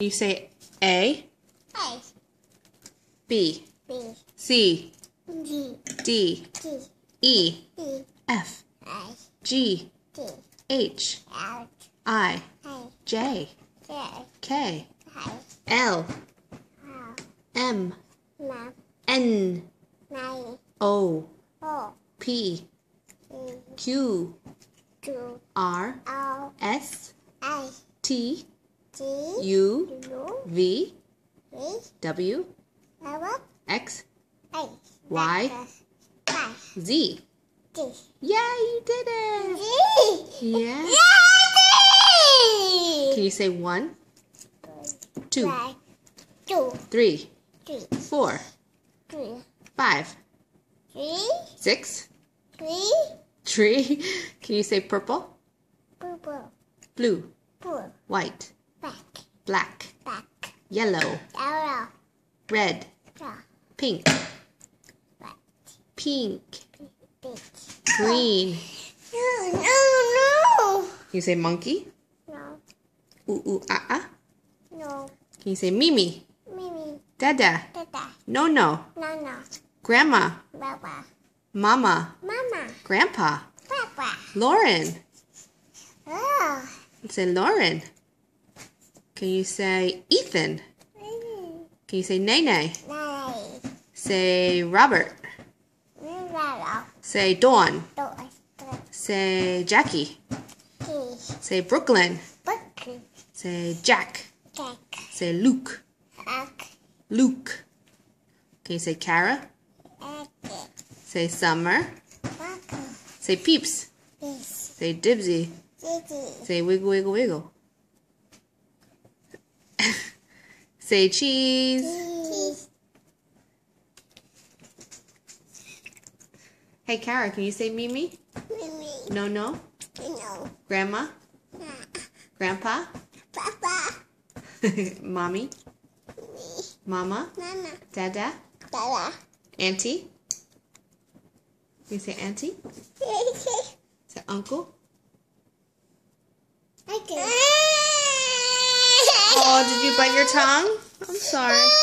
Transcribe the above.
You say A, A, B, B, C, G, D, G, E, E, F, F, G, G, H, L, I, A, J, J, K, K, L, L, M, M, N, N, O, O, P, P, Q, Q, R, R, S, S, T, T, U, U, V, V, W, W, X, H, Y, Y, Z. G, Yeah, you did it. G, Yeah. Can you say 1, 2, Right. 2, 3, 3, 4, 3, 5, 3, 6, 3, 3? Can you say purple, purple, blue, blue, white, black, black, black, yellow, yellow, red, brown, pink, white, pink, pink. green? No. Can you say monkey, No, ooh, ooh, ah, ah? no. Can you say Mimi, Mimi, Dada, Dada, No, no, Nana, Grandma, Baba, Mama, Mama, Grandpa, Papa. Lauren? Oh. Say Lauren. Can you say Ethan? Can you say Nene? Nai, Say Robert. Nana, Say Dawn. Doi, Say Jackie. Key, Say Brooklyn. Bucky, Say Jack. Jack, Say Luke. Ak, Luke. Can you say Kara? Ake, Say Summer. Waka, Say Peeps. This, Say Dibsy. Gigi, Say Wiggle, wiggle, wiggle. Say cheese. Cheese, Hey, Kara, can you say Mimi? Mimi, No, no. no, Grandma? Grandpa? Papa, Mommy? me, Mama? Nana, Dada? Dada, Auntie? You say auntie? Say uncle? I do. Oh, did you bite your tongue? I'm sorry.